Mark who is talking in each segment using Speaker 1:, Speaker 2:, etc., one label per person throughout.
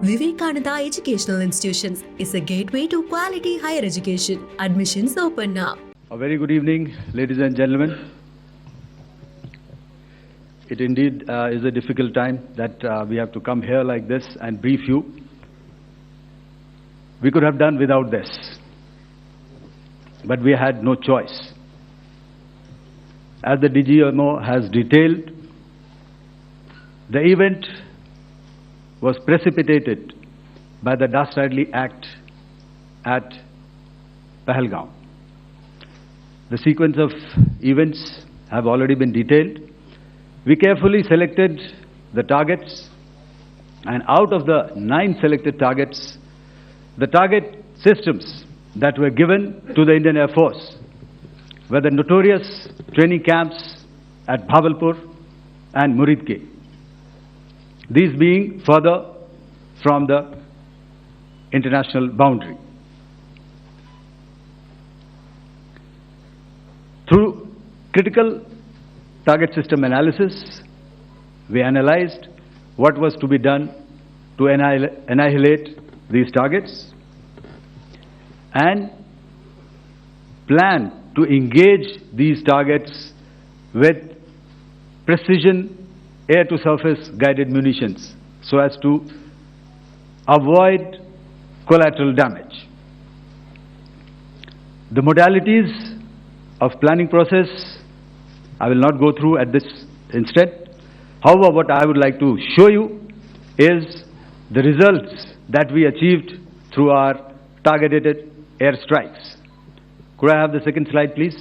Speaker 1: Vivekananda Educational Institutions is a gateway to quality higher education. Admissions open now.
Speaker 2: A very good evening, ladies and gentlemen. It indeed is a difficult time that we have to come here like this and brief you. We could have done without this, but we had no choice. As the DGMO has detailed, the event was precipitated by the dastardly act at Pahalgaon. The sequence of events have already been detailed. We carefully selected the targets, and out of the 9 selected targets, the target systems that were given to the Indian Air Force were the notorious training camps at Bhavalpur and Muridke. These being further from the international boundary. Through critical target system analysis, we analyzed what was to be done to annihilate these targets and planned to engage these targets with precision air-to-surface guided munitions so as to avoid collateral damage. The modalities of planning process I will not go through at this instant. However, what I would like to show you is the results that we achieved through our targeted airstrikes. Could I have the second slide, please?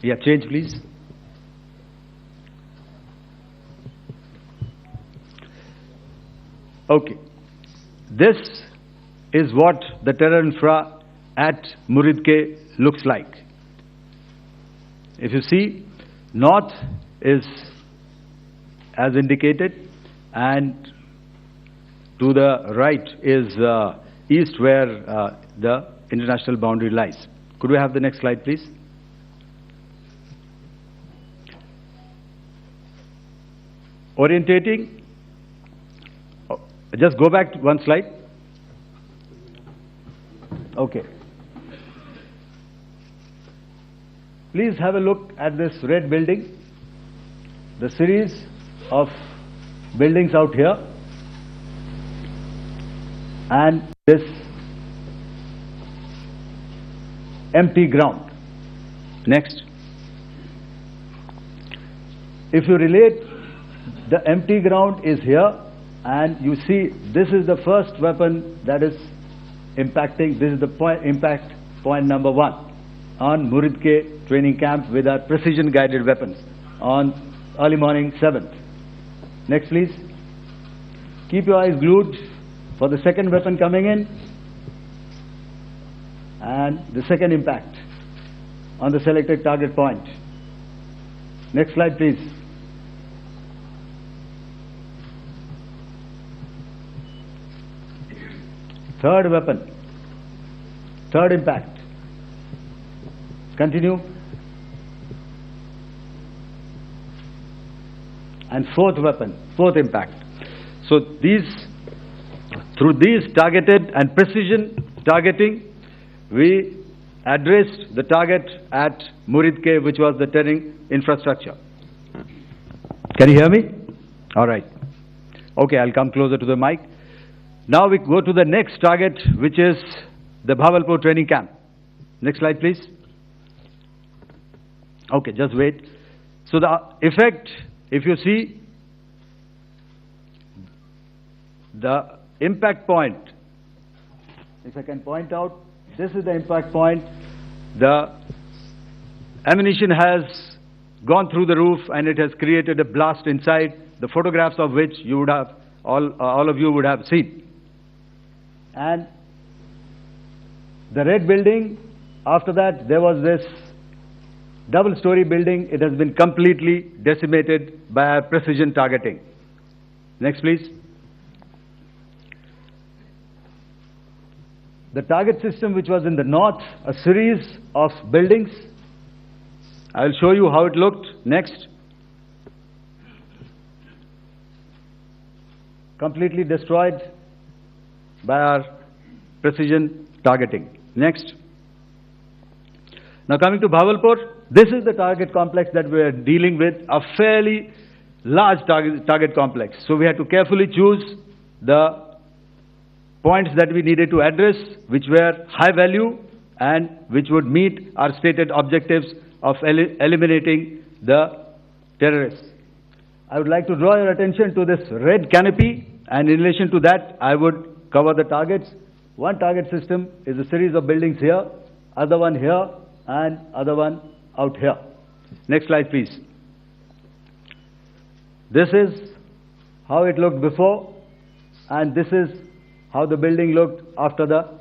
Speaker 2: Yeah, change please. Okay. This is what the terror infra at Muridke looks like. If you see, north is as indicated, and to the right is east where the international boundary lies. Could we have the next slide, please? Orientating, just go back to one slide. Okay. Please have a look at this red building, the series of buildings out here, and this empty ground. Next. If you relate, the empty ground is here, and you see this is the first weapon that is impacting. This is the impact point number 1 on Muridke training camp with our precision guided weapons on early morning 7th. Next please. Keep your eyes glued for the second weapon coming in and the second impact on the selected target point. Next slide please. Third weapon, third impact. Continue. And fourth weapon, fourth impact. So through these targeted and precision targeting, we addressed the target at Muridke, which was the terrain infrastructure. Can you hear me? All right. Okay, I'll come closer to the mic. Now we go to the next target, which is the Bhavalpur training camp. Next slide, please. Okay, just wait. So the effect, if you see, the impact point, if I can point out, this is the impact point. The ammunition has gone through the roof and it has created a blast inside, the photographs of which you would have, all of you would have seen. And the red building, after that there was this double-story building. It has been completely decimated by our precision targeting. Next please. The target system which was in the north, a series of buildings. I will show you how it looked next. completely destroyed by our precision targeting. Next. Now coming to Bhavalpur, this is the target complex that we are dealing with, a fairly large target complex. So we had to carefully choose the points that we needed to address, which were high value and which would meet our stated objectives of eliminating the terrorists. I would like to draw your attention to this red canopy, and in relation to that, I would cover the targets. One target system is a series of buildings here, other one here, and other one out here. Next slide, please. This is how it looked before, and this is how the building looked after the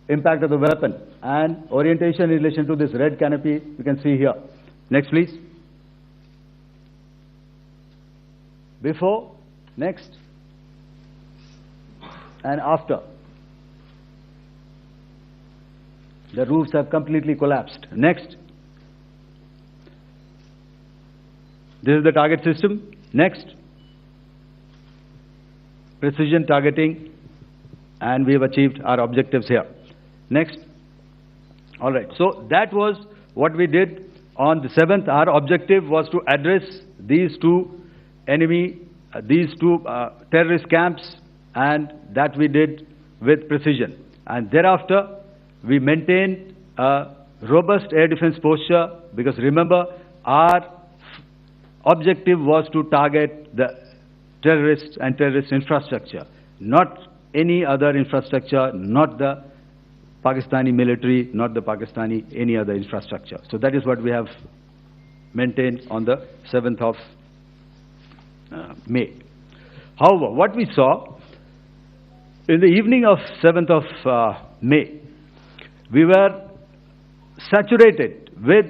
Speaker 2: impact of the weapon. And orientation in relation to this red canopy, you can see here. Next, please. Before, next, and after. The roofs have completely collapsed. Next. This is the target system. Next. Precision targeting, and we have achieved our objectives here. Next. All right. So that was what we did on the 7th. Our objective was to address these two terrorist camps, and that we did with precision. And thereafter, we maintained a robust air defense posture, because remember, our objective was to target the terrorists and terrorist infrastructure, not any other infrastructure, not the Pakistani military, not the Pakistani any other infrastructure. So that is what we have maintained on the 7th of May. However, what we saw in the evening of 7th of May, we were saturated with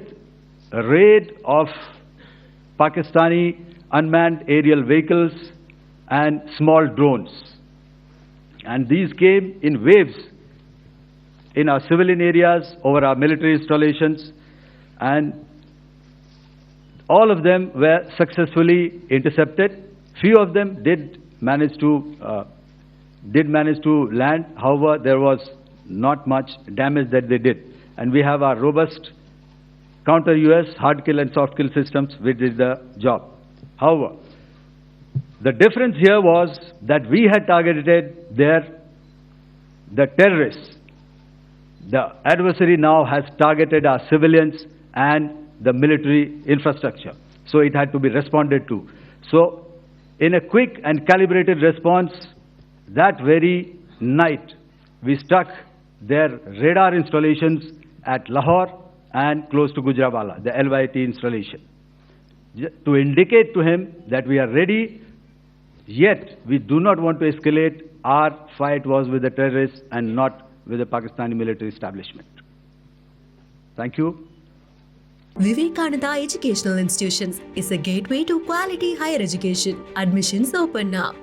Speaker 2: a raid of Pakistani unmanned aerial vehicles and small drones. And these came in waves in our civilian areas, over our military installations, and all of them were successfully intercepted. Few of them did manage to land. However, there was not much damage that they did. And we have our robust counter-US hard kill and soft kill systems which did the job. However, the difference here was that we had targeted the terrorists. The adversary now has targeted our civilians and the military infrastructure. So it had to be responded to. So in a quick and calibrated response, that very night, we struck their radar installations at Lahore and close to Gujranwala, the LYT installation, to indicate to him that we are ready, yet we do not want to escalate. Our fight was with the terrorists and not with the Pakistani military establishment. Thank you.
Speaker 1: Vivekananda Educational Institutions is a gateway to quality higher education. Admissions open now.